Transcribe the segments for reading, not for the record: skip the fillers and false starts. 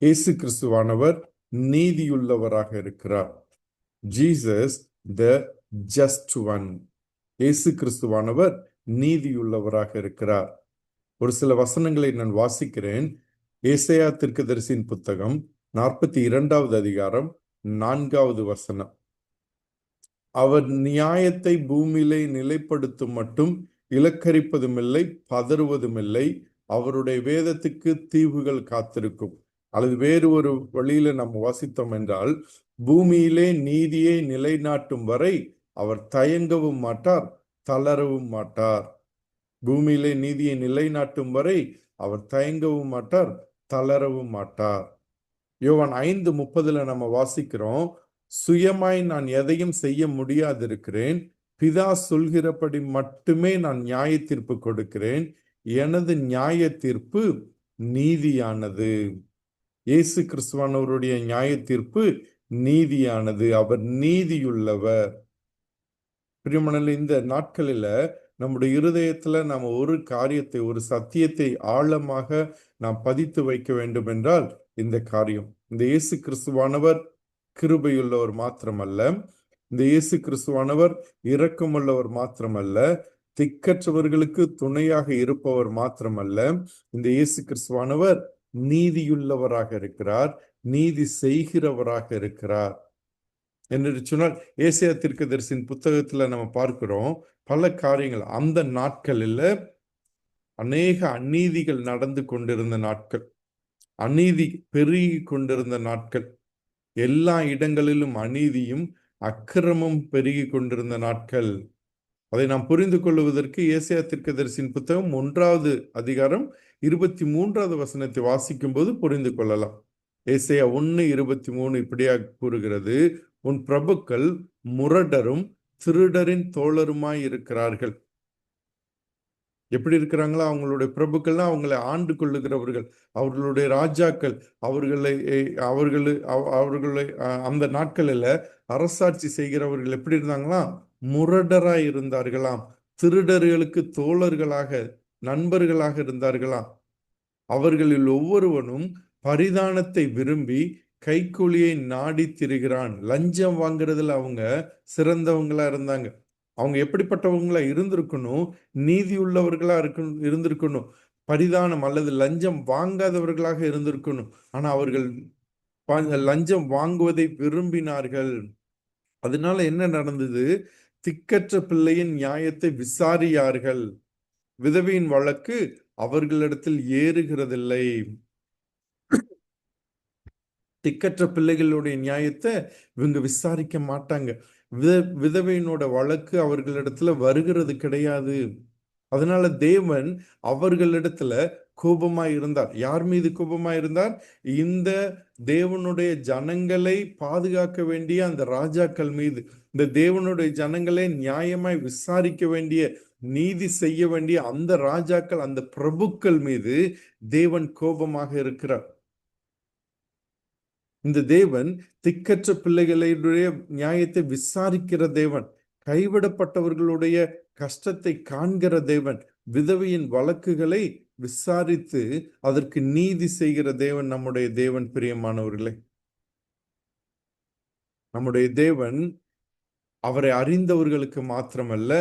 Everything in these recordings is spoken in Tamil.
இயேசு கிறிஸ்துவானவர் நீதியுள்ளவராக இருக்கிறார். Jesus the just one. இயேசு கிறிஸ்துவானவர் நீதியுள்ளவராக இருக்கிறார். ஒரு சில வசனங்களை நான் வாசிக்கிறேன். ஏசாயா தீர்க்கதரிசியின் புத்தகம் 42வது அதிகாரம் 4வது வசனம். அவர் நியாயத்தை பூமியிலே நிலைப்படுத்தும் மட்டும் இலக்கரிப்பதுமில்லை, பதறுவதுமில்லை. அவருடைய வேதத்துக்கு தீவுகள் காத்திருக்கும். அல்லது வேறு ஒரு வழியில நம்ம வாசித்தோம் என்றால், பூமியிலே நீதியை நிலைநாட்டும் வரை அவர் தயங்கவும் மாட்டார், தளரவும் மாட்டார். பூமியிலே நீதியை நிலைநாட்டும் வரை அவர் தயங்கவும் மாட்டார், தளரவும் மாட்டார். யோவான் 5:30 நம்ம வாசிக்கிறோம், சுயமாய் நான் எதையும் செய்ய முடியாதிருக்கிறேன், பிதா சொல்கிறபடி மட்டுமே நான் நியாய தீர்ப்பு கொடுக்கிறேன், எனது நியாய தீர்ப்பு நீதியானது. இயேசு கிறிஸ்துவானவருடைய நியாய தீர்ப்பு நீதியானது. அவர் நீதியுள்ளவர். பிரியமானவர்களே, இந்த நாட்களில நம்முடைய இருதயத்துல நாம ஒரு காரியத்தை, ஒரு சத்தியத்தை ஆழமாக நாம் பதித்து வைக்க வேண்டும் என்றால் இந்த காரியம். இந்த இயேசு கிறிஸ்துவானவர் கிருபையுள்ளவர் மாத்திரமல்ல, இந்த இயேசு கிறிஸ்துவானவர் இரக்கமுள்ளவர் மாத்திரமல்ல, திக்கற்றவர்களுக்கு துணையாக இருப்பவர் மாத்திரமல்ல, இந்த இயேசு கிறிஸ்துவானவர் நீதியுள்ளவராக இருக்கிறார், நீதி செய்கிறவராக இருக்கிறார். என்று சொன்னால் ஏசாயா தீர்க்கதரிசியின் புத்தகத்துல நம்ம பார்க்கிறோம் பல காரியங்கள். அந்த நாட்களில் அநேக அநீதிகள் நடந்து கொண்டிருந்த நாட்கள், அநீதி பெருகி கொண்டிருந்த நாட்கள், எல்லா இடங்களிலும் அநீதியும் அக்கிரமும் பெருகி கொண்டிருந்த நாட்கள். அதை நாம் புரிந்து கொள்வதற்கு ஏசாயா தீர்க்கதரிசியின் புத்தகம் 1வது அதிகாரம் 23வது வசனத்தை வாசிக்கும் போது புரிந்து கொள்ளலாம். ஏசாயா 1:23 இப்படியாக கூறுகிறது, உன் பிரபுக்கள் முரடரும் திருடரின் தோழருமாய் இருக்கிறார்கள். எப்படி இருக்கிறாங்களா? அவங்களுடைய பிரபுக்கள்னா அவங்களை ஆண்டு கொள்ளுகிறவர்கள், அவர்களுடைய ராஜாக்கள், அவர்களை அந்த நாட்களில் அரசாட்சி செய்கிறவர்கள் எப்படி இருந்தாங்களா? முரடராய் இருந்தார்களாம், திருடர்களுக்கு தோழர்களாக, நண்பர்களாக இருந்தார்களாம். அவர்களில் ஒவ்வொருவனும் பரிதானத்தை விரும்பி கைக்கூலியை நாடி திரிகிறான். லஞ்சம் வாங்குறதுல அவங்க சிறந்தவங்களா இருந்தாங்க. அவங்க எப்படிப்பட்டவங்களா இருந்திருக்கணும்? நீதி உள்ளவர்களா இருந்திருக்கணும். பரிதானம் அல்லது லஞ்சம் வாங்காதவர்களாக இருந்திருக்கணும். ஆனா அவர்கள் லஞ்சம் வாங்குவதை விரும்பினார்கள். அதனால என்ன நடந்தது? திக்கற்ற பிள்ளையின் நியாயத்தை விசாரியார்கள். விதவையின் வழக்கு அவர்களிடத்தில் ஏறுகிறதில்லை. திக்கற்ற பிள்ளைகளுடைய நியாயத்தை இவங்க விசாரிக்க மாட்டாங்க. விதவையினோட வழக்கு அவர்களிடத்துல வருகிறது கிடையாது. அதனால தேவன் அவர்களிடத்துல கோபமாய் இருந்தார். யார் மீது கோபமாய் இருந்தார்? இந்த தேவனுடைய ஜனங்களை பாதுகாக்க வேண்டிய அந்த ராஜாக்கள் மீது, இந்த தேவனுடைய ஜனங்களை நியாயமாய் விசாரிக்க வேண்டிய, நீதி செய்ய வேண்டிய அந்த ராஜாக்கள், அந்த பிரபுக்கள் மீது தேவன் கோபமாக இருக்கிறார். இந்த தேவன் திக்கற்ற பிள்ளைகளுடைய நியாயத்தை விசாரிக்கிற தேவன், கைவிடப்பட்டவர்களுடைய கஷ்டத்தை காண்கிற தேவன், விதவையின் வழக்குகளை விசாரித்து அதற்கு நீதி செய்கிற தேவன் நம்முடைய தேவன். பிரியமானவர்களே, நம்முடைய தேவன் அவரை அறிந்தவர்களுக்கு மாத்திரமல்ல,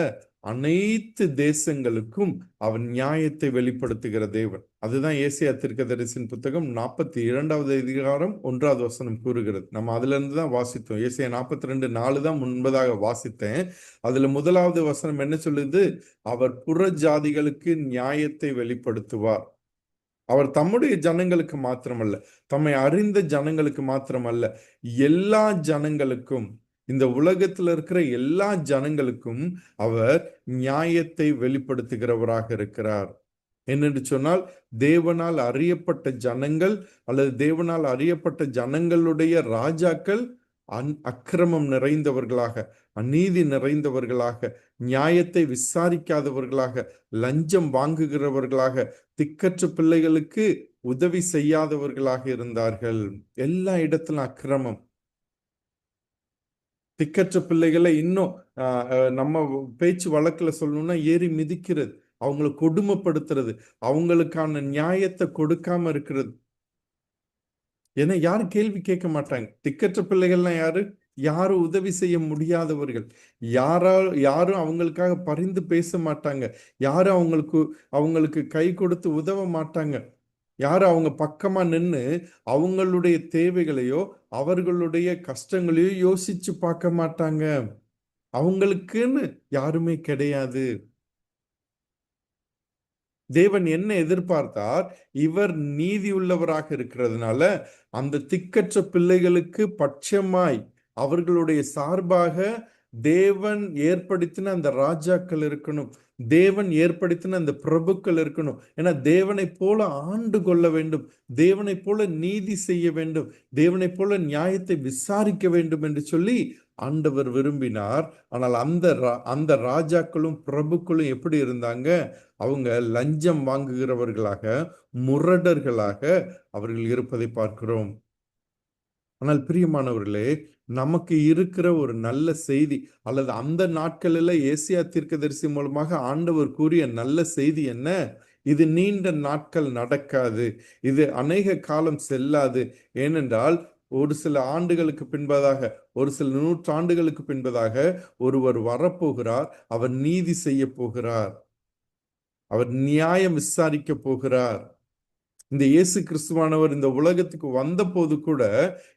அனைத்து தேசங்களுக்கும் அவன் நியாயத்தை வெளிப்படுத்துகிற தேவன். அதுதான் ஏசாயா தீர்க்கதரிசியின் புத்தகம் 42வது அதிகாரம் 1வது வசனம் கூறுகிறது. நம்ம அதுல இருந்து தான் வாசித்தோம். ஏசாயா 42:4 தான் முன்பதாக வாசித்தேன். அதுல 1வது வசனம் என்ன சொல்லுது? அவர் புற ஜாதிகளுக்கு நியாயத்தை வெளிப்படுத்துவார். அவர் தம்முடைய ஜனங்களுக்கு மாத்திரமல்ல, தம்மை அறிந்த ஜனங்களுக்கு மாத்திரமல்ல, எல்லா ஜனங்களுக்கும், இந்த உலகத்துல இருக்கிற எல்லா ஜனங்களுக்கும் அவர் நியாயத்தை வெளிப்படுத்துகிறவராக இருக்கிறார். என்னென்று சொன்னால், தேவனால் அறியப்பட்ட ஜனங்கள் அல்லது தேவனால் அறியப்பட்ட ஜனங்களுடைய ராஜாக்கள் அக்கிரமம் நிறைந்தவர்களாக, அநீதி நிறைந்தவர்களாக, நியாயத்தை விசாரிக்காதவர்களாக, லஞ்சம் வாங்குகிறவர்களாக, திக்கற்ற பிள்ளைகளுக்கு உதவி செய்யாதவர்களாக இருந்தார்கள். எல்லா இடத்திலும் அக்கிரமம். திக்கற்ற பிள்ளைகளை இன்னும் நம்ம பேச்சு வழக்குல சொல்லணும்னா ஏறி மிதிக்கிறது, அவங்களை கொடுமைப்படுத்துறது, அவங்களுக்கான நியாயத்தை கொடுக்காம இருக்கிறது. ஏன்னா யாரும் கேள்வி கேட்க மாட்டாங்க. திக்கற்ற பிள்ளைகள்லாம் யாரு? யாரும் உதவி செய்ய முடியாதவர்கள். யாரும் அவங்களுக்காக பரிந்து பேச மாட்டாங்க. யாரும் அவங்களுக்கு கை கொடுத்து உதவ மாட்டாங்க. யாரும் அவங்க பக்கமா நின்னு அவங்களுடைய தேவைகளையோ அவர்களுடைய கஷ்டங்களையோ யோசிச்சு பார்க்க மாட்டாங்க. அவங்களுக்குன்னு யாருமே கிடையாது. தேவன் என்ன எதிர்பார்த்தார்? இவர் நீதியுள்ளவராக இருக்கிறதுனால அந்த திக்கற்ற பிள்ளைகளுக்கு பட்சமாய் அவர்களுடைய சார்பாக தேவன் ஏற்படுத்தின அந்த ராஜாக்கள் இருக்கணும். தேவன் ஏற்படுத்தின அந்த பிரபுக்கள் இருக்கணும். ஏன்னா தேவனை போல ஆண்டு கொள்ள வேண்டும், தேவனை போல நீதி செய்ய வேண்டும், தேவனை போல நியாயத்தை விசாரிக்க வேண்டும் என்று சொல்லி ஆண்டவர் விரும்பினார். ஆனால் அந்த ராஜாக்களும் பிரபுக்களும் எப்படி இருந்தாங்க? அவங்க லஞ்சம் வாங்குகிறவர்களாக, முரடர்களாக அவர்கள் இருப்பதை பார்க்கிறோம். ஆனால் பிரியமானவர்களே, நமக்கு இருக்கிற ஒரு நல்ல செய்தி, அல்லது அந்த நாட்களில் ஏசியா தீர்க்கதரிசி மூலமாக ஆண்டவர் கூறிய நல்ல செய்தி என்ன? இது நீண்ட நாட்கள் நடக்காது, இது அநேக காலம் செல்லாது. ஏனென்றால் ஒரு சில ஆண்டுகளுக்கு பின்பதாக, ஒரு சில நூற்றாண்டுகளுக்கு பின்பதாக ஒருவர் வரப்போகிறார். அவர் நீதி செய்ய போகிறார், அவர் நியாயம் விசாரிக்க போகிறார். இந்த இயேசு கிறிஸ்துவானவர் இந்த உலகத்துக்கு வந்த போது கூட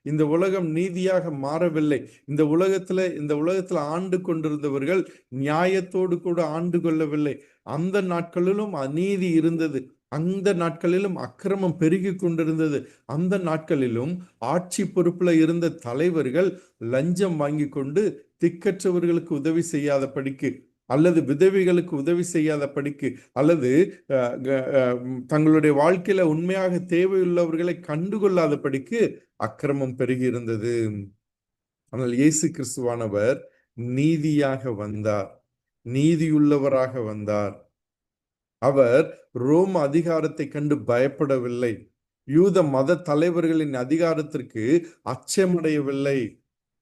இந்த உலகம் நீதியாக மாறவில்லை. இந்த உலகத்துல ஆண்டு கொண்டிருந்தவர்கள் நியாயத்தோடு கூட ஆண்டு கொள்ளவில்லை. அந்த நாட்களிலும் அநீதி இருந்தது, அந்த நாட்களிலும் அக்கிரமம் பெருகி கொண்டிருந்தது. அந்த நாட்களிலும் ஆட்சி பொறுப்புல இருந்த தலைவர்கள் லஞ்சம் வாங்கி கொண்டு திக்கற்றவர்களுக்கு உதவி செய்யாத படிக்கு, அல்லது விதவைகளுக்கு உதவி செய்யாத படிக்கு, அல்லது தங்களுடைய வாழ்க்கையில உண்மையாக தேவையுள்ளவர்களை கண்டுகொள்ளாத படிக்கு அக்கிரமம் பெருகி இருந்தது. ஆனால் இயேசு கிறிஸ்துவானவர் நீதியாக வந்தார், நீதியுள்ளவராக வந்தார். அவர் ரோம அதிகாரத்தை கண்டு பயப்படவில்லை, யூத மத தலைவர்களின் அதிகாரத்திற்கு அச்சமடையவில்லை.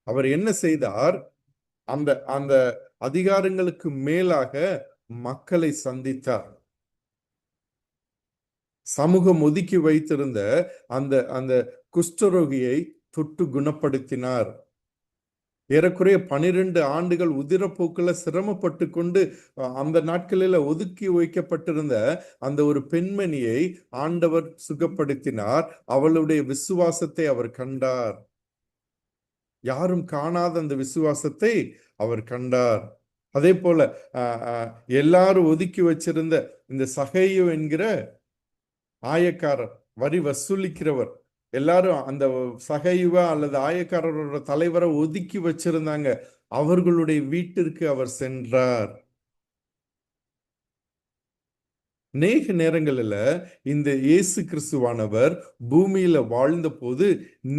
அவர் என்ன செய்தார்? அந்த அந்த அதிகாரங்களுக்கு மேலாக மக்களை சந்தித்தார். சமூகம் ஒதுக்கி வைத்திருந்த அந்த அந்த குஷ்டரோகியை தொட்டு குணப்படுத்தினார். ஏறக்குறைய 12 ஆண்டுகள் உதிரப்போக்குல சிரமப்பட்டு கொண்டு அந்த நாட்களில் ஒதுக்கி வைக்கப்பட்டிருந்த அந்த ஒரு பெண்மணியை ஆண்டவர் சுகப்படுத்தினார். அவளுடைய விசுவாசத்தை அவர் கண்டார். யாரும் காணாத அந்த விசுவாசத்தை அவர் கண்டார். அதே போல எல்லாரும் ஒதுக்கி வச்சிருந்த இந்த சகையு என்கிற ஆயக்காரர், வரி வசூலிக்கிறவர், எல்லாரும் அந்த சகையுவா அல்லது ஆயக்காரரோட தலைவரை ஒதுக்கி வச்சிருந்தாங்க. அவர்களுடைய வீட்டிற்கு அவர் சென்றார். அநேக நேரங்களில் இந்த இயேசு கிறிஸ்துவானவர் பூமியில வாழ்ந்த போது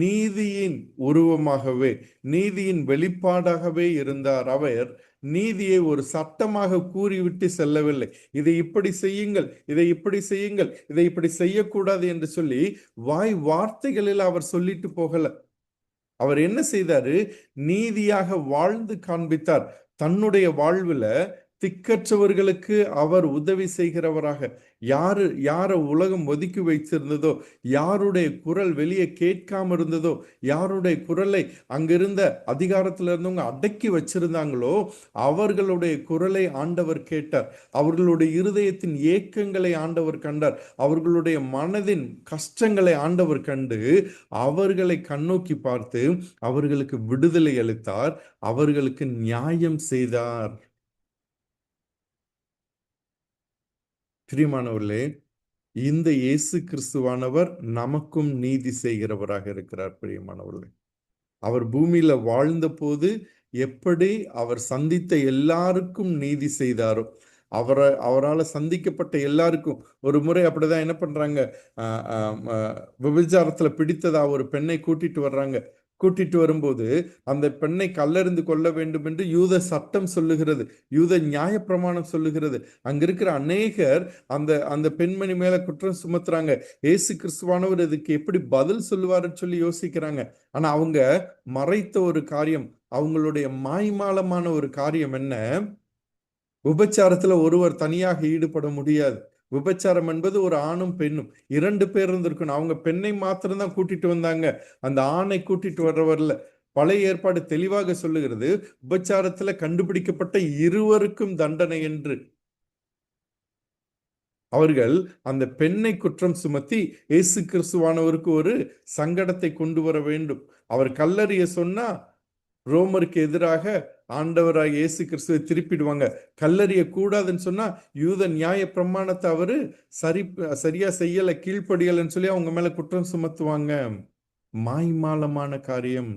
நீதியின் உருவமாகவே, நீதியின் வெளிப்பாடாகவே இருந்தார். அவர் நீதியை ஒரு சட்டமாக கூறிவிட்டு செல்லவில்லை. இதை இப்படி செய்யுங்கள், இதை இப்படி செய்யுங்கள், இதை இப்படி செய்யக்கூடாது என்று சொல்லி வார்த்தைகளில் அவர் சொல்லிட்டு போகல. அவர் என்ன செய்தாரு? நீதியாக வாழ்ந்து காண்பித்தார். தன்னுடைய வாழ்வுல திக்கற்றவர்களுக்கு அவர் உதவி செய்கிறவராக, யார உலகம் ஒதுக்கி வைத்திருந்ததோ, யாருடைய குரல் வெளியே கேட்காம இருந்ததோ, யாருடைய குரலை அங்கிருந்த அதிகாரத்தில் இருந்தவங்க அடக்கி வச்சிருந்தாங்களோ அவர்களுடைய குரலை ஆண்டவர் கேட்டார். அவர்களுடைய இருதயத்தின் ஏக்கங்களை ஆண்டவர் கண்டார். அவர்களுடைய மனதின் கஷ்டங்களை ஆண்டவர் கண்டு அவர்களை கண்ணோக்கி பார்த்து அவர்களுக்கு விடுதலை அளித்தார், அவர்களுக்கு நியாயம் செய்தார். பிரியமானவர்களே, இந்த இயேசு கிறிஸ்துவானவர் நமக்கும் நீதி செய்கிறவராக இருக்கிறார். பிரியமானவர்களே, அவர் பூமியில வாழ்ந்த போது எப்படி அவர் சந்தித்த எல்லாருக்கும் நீதி செய்தாரோ, அவரால் சந்திக்கப்பட்ட எல்லாருக்கும். ஒரு முறை அப்படிதான் என்ன பண்றாங்க, விபச்சாரத்துல பிடித்ததா ஒரு பெண்ணை கூட்டிட்டு வர்றாங்க. கூட்டிட்டு வரும்போது அந்த பெண்ணை கல்லெறிந்து கொள்ள வேண்டும் என்று யூத சட்டம் சொல்லுகிறது, யூத நியாய பிரமாணம் சொல்லுகிறது. அங்க இருக்கிற அநேகர் அந்த அந்த பெண்மணி மேல குற்றம் சுமத்துறாங்க. இயேசு கிறிஸ்துவானவர் இதுக்கு எப்படி பதில் சொல்லுவாருன்னு சொல்லி யோசிக்கிறாங்க. ஆனா அவங்க மறைத்த ஒரு காரியம், அவங்களுடைய மாய்மாலமான ஒரு காரியம் என்ன? விபச்சாரத்துல ஒருவர் தனியாக ஈடுபட முடியாது. விபச்சாரம் என்பது ஒரு ஆணும் பெண்ணும் 2 பேர் இருந்திருக்கணும். அவங்க பெண்ணை மாத்திரம்தான் கூட்டிட்டு வந்தாங்க, அந்த ஆணை கூட்டிட்டு வரல. பழைய ஏற்பாடு தெளிவாக சொல்லுகிறது, விபச்சாரத்துல கண்டுபிடிக்கப்பட்ட இருவருக்கும் தண்டனை என்று. அவர்கள் அந்த பெண்ணை குற்றம் சுமத்தி இயேசு கிறிஸ்துவானவருக்கு ஒரு சங்கடத்தை கொண்டு வர வேண்டும். அவர் கல்லறிய சொன்னா ரோமருக்கு எதிராக ஆண்டவராக இயேசு கிறிஸ்துவை திருப்பிடுவாங்க. கல்லறிய கூடாதுன்னு சொன்னா யூத நியாய பிரமாணத்தை அவரு சரியா செய்யல, கீழ்ப்படியலன்னு சொல்லி அவங்க மேல குற்றம் சுமத்துவாங்க. மாய்மாலமான காரியம்,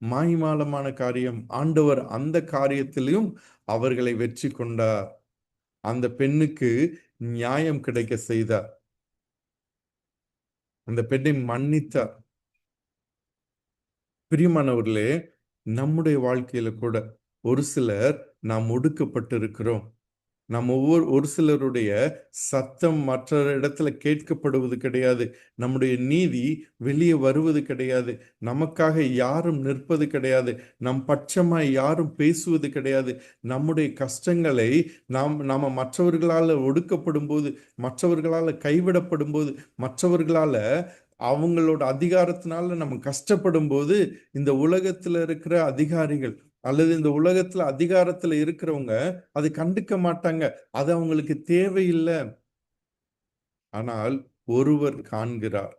மாய்மாலமான காரியம். ஆண்டவர் அந்த காரியத்திலும் அவர்களை வெற்றி கொண்டார். அந்த பெண்ணுக்கு நியாயம் கிடைக்க செய்தார். அந்த பெண்ணை மன்னித்தார். பிரியமானவர்களே, நம்முடைய வாழ்க்கையில கூட ஒரு சிலர் நாம் ஒடுக்கப்பட்டு இருக்கிறோம். நம்ம ஒரு சிலருடைய சத்தம் மற்ற இடத்துல கேட்கப்படுவது கிடையாது. நம்முடைய நீதி வெளியே வருவது கிடையாது. நமக்காக யாரும் நிற்பது கிடையாது. நம் பட்சமாய் யாரும் பேசுவது கிடையாது. நம்முடைய கஷ்டங்களை நாம மற்றவர்களால ஒடுக்கப்படும் போது, மற்றவர்களால கைவிடப்படும் போது, மற்றவர்களால அவங்களோட அதிகாரத்தினால நம்ம கஷ்டப்படும் போது, இந்த உலகத்துல இருக்கிற அதிகாரிகள் அல்லது இந்த உலகத்துல அதிகாரத்துல இருக்கிறவங்க அதை கண்டுக்க மாட்டாங்க. அது அவங்களுக்கு தேவையில்லை. ஆனால் ஒருவர் காண்கிறார்,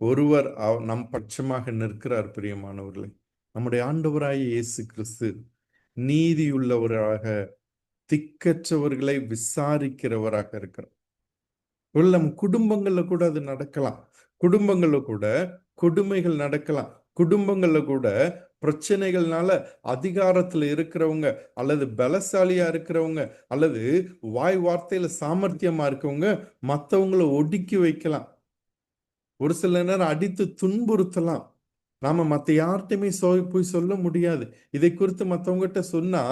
ஒருவர் நம் பட்சமாக நிற்கிறார். பிரியமானவர்களே, நம்முடைய ஆண்டவராய் இயேசு கிறிஸ்து நீதியுள்ளவராக, திக்கற்றவர்களை விசாரிக்கிறவராக இருக்கிறார். நம் குடும்பங்கள்ல கூட அது நடக்கலாம். குடும்பங்கள்ல கூட கொடுமைகள் நடக்கலாம். குடும்பங்கள்ல கூட பிரச்சனைகள்னால அதிகாரத்துல இருக்கிறவங்க அல்லது பலசாலியா இருக்கிறவங்க அல்லது வாய் வார்த்தையில சாமர்த்தியமா இருக்கவங்க மற்றவங்களை ஒடுக்கி வைக்கலாம். ஒரு சில நேரம் அடித்து துன்புறுத்தலாம். நாம மத்த யார்கிட்டயுமே போய் சொல்ல முடியாது. இதை குறித்து மற்றவங்ககிட்ட சொன்னா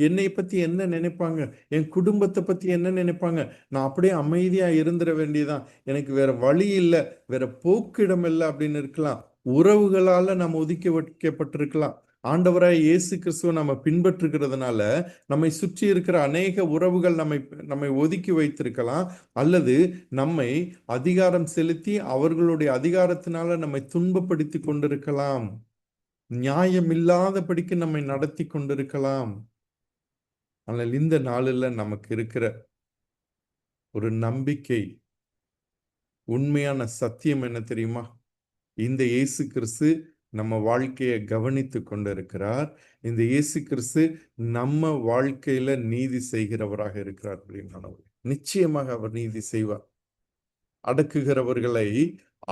என்னை பத்தி என்ன நினைப்பாங்க, என் குடும்பத்தை பத்தி என்ன நினைப்பாங்க, நான் அப்படியே அமைதியா இருந்துட வேண்டியதான், எனக்கு வேற வழி இல்லை, வேற போக்கிடம் இல்லை அப்படின்னு இருக்கலாம். உறவுகளால நம்ம ஒதுக்கி வைக்கப்பட்டிருக்கலாம். ஆண்டவராய் இயேசு கிறிஸ்துவ நம்ம பின்பற்றுகிறதுனால நம்மை சுற்றி இருக்கிற அநேக உறவுகள் நம்மை ஒதுக்கி வைத்திருக்கலாம். அல்லது நம்மை அதிகாரம் செலுத்தி அவர்களுடைய அதிகாரத்தினால நம்மை துன்பப்படுத்தி கொண்டிருக்கலாம். நியாயம் இல்லாதபடிக்கு நம்மை நடத்தி கொண்டிருக்கலாம். ஆனால் இந்த நாளில் நமக்கு இருக்கிற ஒரு நம்பிக்கை, உண்மையான சத்தியம் என்ன தெரியுமா? இந்த இயேசு கிறிஸ்து நம்ம வாழ்க்கையை கவனித்து கொண்டிருக்கிறார். இந்த இயேசு கிறிஸ்து நம்ம வாழ்க்கையில நீதி செய்கிறவராக இருக்கிறார். நிச்சயமாக அவர் நீதி செய்வார். அடக்குகிறவர்களை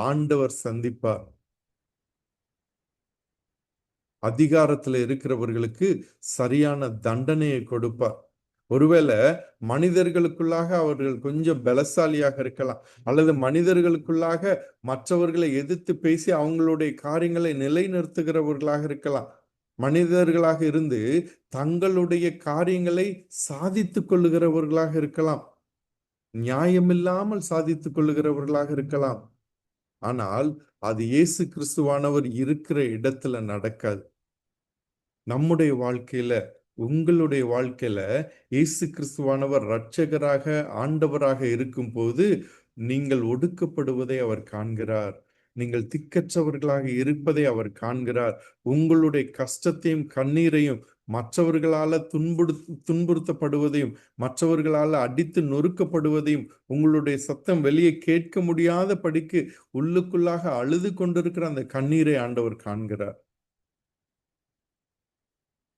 ஆண்டவர் சந்திப்பார். அதிகாரத்துல இருக்கிறவர்களுக்கு சரியான தண்டனையை கொடுப்பார். ஒருவேளை மனிதர்களுக்குள்ளாக அவர்கள் கொஞ்சம் பலசாலியாக இருக்கலாம், அல்லது மனிதர்களுக்குள்ளாக மற்றவர்களை எதிர்த்து பேசி அவங்களுடைய காரியங்களை நிலைநிறுத்துகிறவர்களாக இருக்கலாம். மனிதர்களாக இருந்து தங்களுடைய காரியங்களை சாதித்துக் கொள்ளுகிறவர்களாக இருக்கலாம். நியாயமில்லாமல் சாதித்துக் கொள்ளுகிறவர்களாக இருக்கலாம். ஆனால் அது இயேசு கிறிஸ்துவானவர் இருக்கிற இடத்துல நடக்காது. நம்முடைய வாழ்க்கையில, உங்களுடைய வாழ்க்கையில இயேசு கிறிஸ்துவானவர் இரட்சகராக, ஆண்டவராக இருக்கும் போது நீங்கள் ஒடுக்கப்படுவதை அவர் காண்கிறார். நீங்கள் திக்கற்றவர்களாக இருப்பதை அவர் காண்கிறார். உங்களுடைய கஷ்டத்தையும் கண்ணீரையும், மற்றவர்களால துன்புறுத்தப்படுவதையும், மற்றவர்களால அடித்து நொறுக்கப்படுவதையும், உங்களுடைய சத்தம் வெளியே கேட்க முடியாத படிக்கு உள்ளுக்குள்ளாக அழுது கொண்டிருக்கிற அந்த கண்ணீரை ஆண்டவர் காண்கிறார்.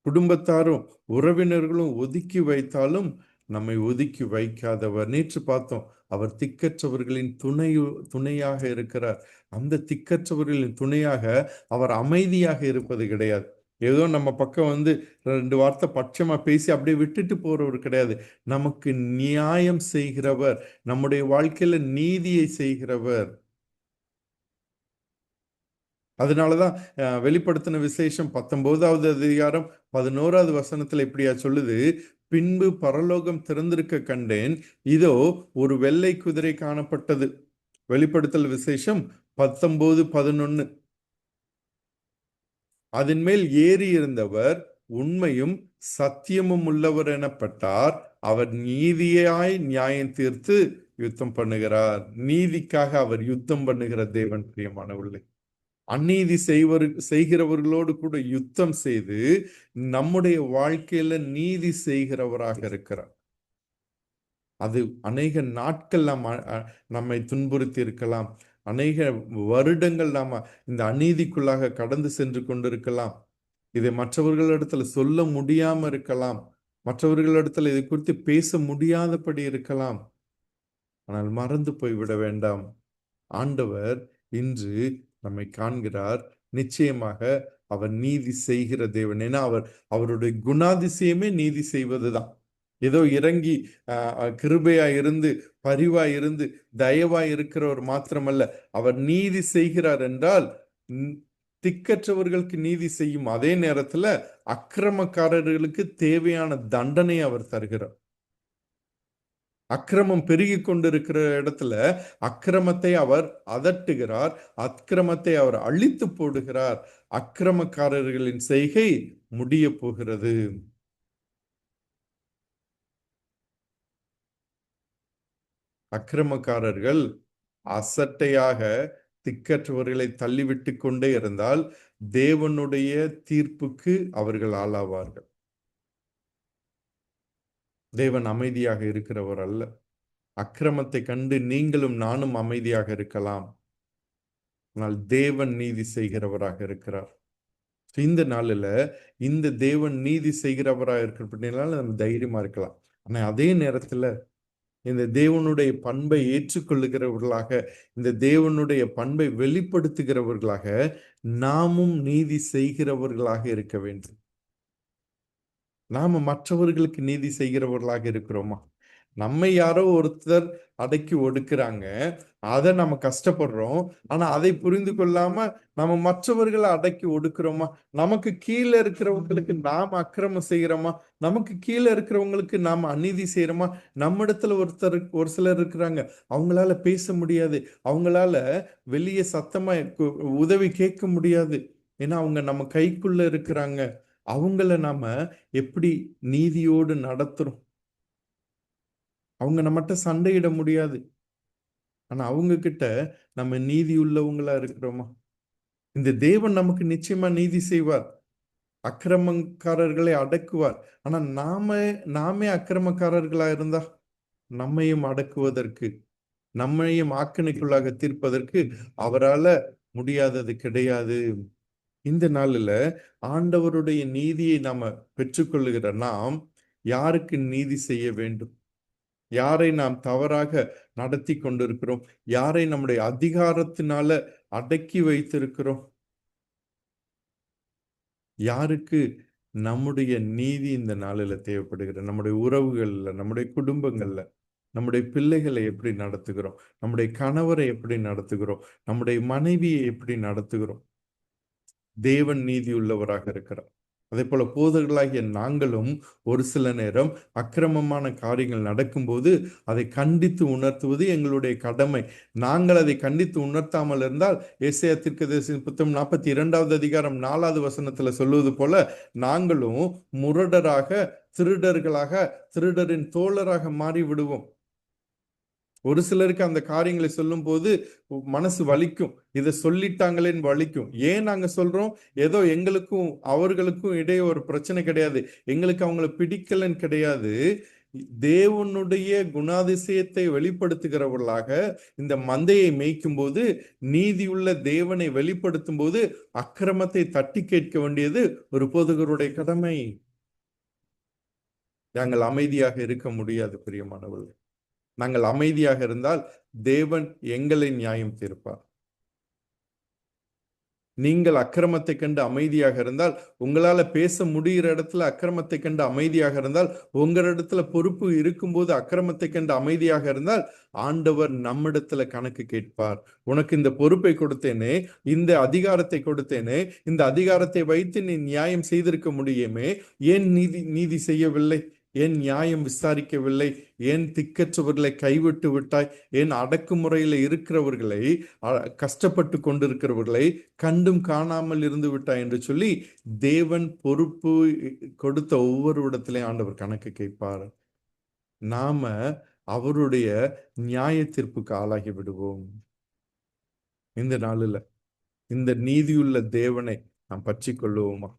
குடும்பத்தாரும் உறவினர்களும் ஒதுக்கி வைத்தாலும் நம்மை ஒதுக்கி வைக்காதவர். நேற்று பார்த்தோம், அவர் திக்கற்றவர்களின் துணையாக இருக்கிறார். அந்த திக்கற்றவர்களின் துணையாக அவர் அமைதியாக இருப்பது கிடையாது. ஏதோ நம்ம பக்கம் 2 வார்த்தை பட்சமா பேசி அப்படியே விட்டுட்டு போறவர் கிடையாது. நமக்கு நியாயம் செய்கிறவர், நம்முடைய வாழ்க்கையில நீதியை செய்கிறவர். அதனாலதான் வெளிப்படுத்தின விசேஷம் 19வது அதிகாரம் 11வது வசனத்துல இப்படியா சொல்லுது, பின்பு பரலோகம் திறந்திருக்க கண்டேன், இதோ ஒரு வெள்ளை குதிரை காணப்பட்டது. வெளிப்படுத்தல் விசேஷம் 19:11. அதன் மேல் ஏறி இருந்தவர் உண்மையும் சத்தியமும் உள்ளவர் எனப்பட்டார். அவர் நீதியாய் நியாயம் தீர்த்து யுத்தம் பண்ணுகிறார். நீதிக்காக அவர் யுத்தம் பண்ணுகிற தேவன் பிரியமானவர்களே. அநீதி செய்கிறவர்களோடு கூட யுத்தம் செய்து நம்முடைய வாழ்க்கையில நீதி செய்கிறவராக இருக்கிறார். அது அநேக நாட்கள் நம்மை துன்புறுத்தி இருக்கலாம். அநேக வருடங்கள் நாம இந்த அநீதிக்குள்ளாக கடந்து சென்று கொண்டிருக்கலாம். இதை மற்றவர்களிடத்துல சொல்ல முடியாம இருக்கலாம். மற்றவர்களிடத்துல இதை குறித்து பேச முடியாதபடி இருக்கலாம். ஆனால் மறந்து போய்விட வேண்டாம். ஆண்டவர் இன்று நம்மை காண்கிறார். நிச்சயமாக அவர் நீதி செய்கிற தேவன். ஏன்னா அவருடைய குணாதிசயமே நீதி செய்வதுதான். ஏதோ இறங்கி கிருபையா இருந்து பரிவாய் இருந்து தயவாய் இருக்கிறவர் மாத்திரமல்ல, அவர் நீதி செய்கிறார் என்றால் திக்கற்றவர்களுக்கு நீதி செய்யும் அதே நேரத்துல அக்கிரமக்காரர்களுக்கு தேவையான தண்டனை அவர் தருகிறார். அக்கிரமம் பெருகி கொண்டிருக்கிற இடத்துல அக்கிரமத்தை அவர் அதட்டுகிறார், அக்கிரமத்தை அவர் அழித்து போடுகிறார். அக்கிரமக்காரர்களின் செய்கை முடிய போகிறது. அக்கிரமக்காரர்கள் அசட்டையாக திக்கற்றவர்களை தள்ளிவிட்டு கொண்டே இருந்தால் தேவனுடைய தீர்ப்புக்கு அவர்கள் ஆளாவார்கள். தேவன் அமைதியாக இருக்கிறவர் அல்ல. அக்கிரமத்தை கண்டு நீங்களும் நானும் அமைதியாக இருக்கலாம், ஆனால் தேவன் நீதி செய்கிறவராக இருக்கிறார். இந்த நாளில் இந்த தேவன் நீதி செய்கிறவராக இருக்கிறதுனால நம்ம தைரியமா இருக்கலாம். ஆனா அதே நேரத்துல இந்த தேவனுடைய பண்பை ஏற்றுக்கொள்ளுகிறவர்களாக, இந்த தேவனுடைய பண்பை வெளிப்படுத்துகிறவர்களாக நாமும் நீதி செய்கிறவர்களாக இருக்க வேண்டும். நாம மற்றவர்களுக்கு நீதி செய்கிறவர்களாக இருக்கிறோமா? நம்மை யாரோ ஒருத்தர் அடக்கி ஒடுக்குறாங்க, அதை நம்ம கஷ்டப்படுறோம். ஆனா அதை புரிந்து கொள்ளாம நம்ம மற்றவர்களை அடக்கி ஒடுக்குறோமா? நமக்கு கீழே இருக்கிறவங்களுக்கு நாம அக்கிரமம் செய்யறோமா? நமக்கு கீழே இருக்கிறவங்களுக்கு நாம அநீதி செய்யறோமா? நம்ம இடத்துல ஒரு சிலர் இருக்கிறாங்க, அவங்களால பேச முடியாது, அவங்களால வெளியே சத்தமா உதவி கேட்க முடியாது. ஏன்னா அவங்க நம்ம கைக்குள்ள இருக்கிறாங்க. அவங்கள நாம எப்படி நீதியோடு நடத்துறோம்? அவங்க நம்மகிட்ட சண்டையிட முடியாது, ஆனா அவங்க கிட்ட நம்ம நீதி உள்ளவங்களா இருக்கிறோமா? இந்த தேவன் நமக்கு நிச்சயமா நீதி செய்வார், அக்கிரமக்காரர்களை அடக்குவார். ஆனா நாமே அக்கிரமக்காரர்களா இருந்தா நம்மையும் அடக்குவதற்கு, நம்மையும் ஆக்கினைக்குள்ளாக தீர்ப்பதற்கு அவரால முடியாதது கிடையாது. இந்த நாளில் ஆண்டவருடைய நீதியை நாம பெற்றுக்கொள்ளுகிற நாம் யாருக்கு நீதி செய்ய வேண்டும்? யாரை நாம் தவறாக நடத்தி கொண்டிருக்கிறோம்? யாரை நம்முடைய அதிகாரத்தினால அடக்கி வைத்திருக்கிறோம்? யாருக்கு நம்முடைய நீதி இந்த நாளில் தேவைப்படுகிற? நம்முடைய உறவுகள்ல, நம்முடைய குடும்பங்கள்ல, நம்முடைய பிள்ளைகளை எப்படி நடத்துகிறோம்? நம்முடைய கணவரை எப்படி நடத்துகிறோம்? நம்முடைய மனைவியை எப்படி நடத்துகிறோம்? தேவன் நீதி உள்ளவராக இருக்கிறார். அதே போல போதகர்களாகிய நாங்களும் ஒரு சில நேரம் அக்கிரமமான காரியங்கள் நடக்கும்போது அதை கண்டித்து உணர்த்துவது எங்களுடைய கடமை. நாங்கள் அதை கண்டித்து உணர்த்தாமல் இருந்தால் ஏசாயா தீர்க்கதரிசியின் புத்தகம் 42வது அதிகாரம் 4வது வசனத்துல சொல்லுவது போல நாங்களும் முரடராக, திருடர்களாக, திருடரின் தோழராக மாறி விடுவோம். ஒரு சிலருக்கு அந்த காரியங்களை சொல்லும் போது மனசு வலிக்கும், இதை சொல்லிட்டாங்களேன்னு வலிக்கும். ஏன் நாங்க சொல்றோம்? ஏதோ எங்களுக்கும் அவர்களுக்கும் இடையே ஒரு பிரச்சனை கிடையாது, எங்களுக்கு அவங்களை பிடிக்கலன்னு கிடையாது. தேவனுடைய குணாதிசயத்தை வெளிப்படுத்துகிறவர்களாக இந்த மந்தையை மேய்க்கும் போது, நீதியுள்ள தேவனை வெளிப்படுத்தும் போது அக்கிரமத்தை தட்டி கேட்க வேண்டியது ஒரு போதகருடைய கடமை. நாங்கள் அமைதியாக இருக்க முடியாது பிரியமானவர்கள். நாங்கள் அமைதியாக இருந்தால் தேவன் எங்களை நியாயம் தீர்ப்பார். நீங்கள் அக்கிரமத்தை கண்டு அமைதியாக இருந்தால், உங்களால பேச முடிகிற இடத்துல அக்கிரமத்தை கண்டு அமைதியாக இருந்தால், உங்களிடத்துல பொறுப்பு இருக்கும்போது அக்கிரமத்தை கண்டு அமைதியாக இருந்தால் ஆண்டவர் நம்மிடத்துல கணக்கு கேட்பார். உனக்கு இந்த பொறுப்பை கொடுத்தேனே, இந்த அதிகாரத்தை கொடுத்தேனே, இந்த அதிகாரத்தை வைத்து நீ நியாயம் செய்திருக்க முடியுமே, ஏன் நீதி செய்யவில்லை? ஏன் நியாயம் விசாரிக்கவில்லை? ஏன் திக்கற்றவர்களை கைவிட்டு விட்டாய்? ஏன் அடக்குமுறையில இருக்கிறவர்களை, கஷ்டப்பட்டு கொண்டிருக்கிறவர்களை கண்டும் காணாமல் இருந்து விட்டாய் என்று சொல்லி தேவன் பொறுப்பு கொடுத்த ஒவ்வொரு இடத்திலையும் ஆண்டவர் கணக்கு கேட்பார். நாம அவருடைய நியாய தீர்ப்புக்கு ஆளாகி விடுவோம். இந்த நாளில் இந்த நீதியுள்ள தேவனை நாம் பற்றி கொள்ளுவோமா?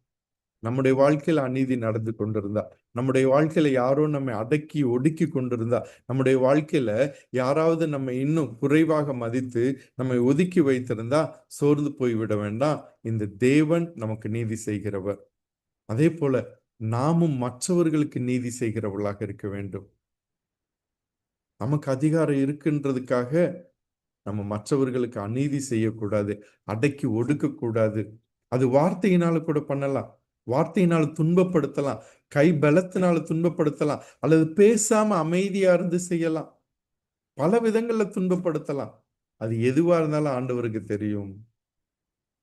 நம்முடைய வாழ்க்கையில அநீதி நடந்து கொண்டிருந்தா, நம்முடைய வாழ்க்கையில யாரோ நம்மை அடக்கி ஒடுக்கி கொண்டிருந்தா, நம்முடைய வாழ்க்கையில யாராவது நம்மை இன்னும் குறைவாக மதித்து நம்மை ஒதுக்கி வைத்திருந்தா சோர்ந்து போய்விட வேண்டாம். இந்த தேவன் நமக்கு நீதி செய்கிறவர். அதே போல நாமும் மற்றவர்களுக்கு நீதி செய்கிறவர்களாக இருக்க வேண்டும். நமக்கு அதிகாரம் இருக்குன்றதுக்காக நம்ம மற்றவர்களுக்கு அநீதி செய்யக்கூடாது, அடக்கி ஒடுக்கக்கூடாது. அது வார்த்தையினால கூட பண்ணலாம், வார்த்தையினால துன்பப்படுத்தலாம், கை பலத்தினால துன்பப்படுத்தலாம், அல்லது பேசாம அமைதியா இருந்து செய்யலாம். பல விதங்கள்ல துன்பப்படுத்தலாம். அது எதுவா இருந்தாலும் ஆண்டவருக்கு தெரியும்.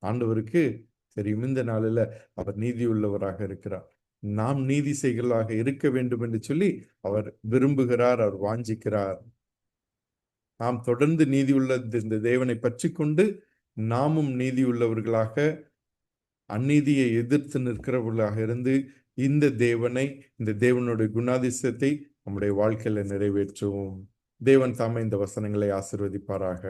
ஆண்டவருக்கு தெரியும். இந்த நாளில் அவர் நீதி உள்ளவராக இருக்கிறார். நாம் நீதி செய்களாக இருக்க வேண்டும் என்று சொல்லி அவர் விரும்புகிறார், அவர் வாஞ்சிக்கிறார். நாம் தொடர்ந்து நீதியுள்ள இந்த தேவனை பற்றி கொண்டு நாமும் நீதி உள்ளவர்களாக, அநீதியை எதிர்த்து நிற்கிறவர்களாக இருந்து இந்த தேவனை, இந்த தேவனுடைய குணாதிசயத்தை நம்முடைய வாழ்க்கையில நிறைவேற்றுவோம். தேவன் தாமே இந்த வசனங்களை ஆசீர்வதிப்பாராக.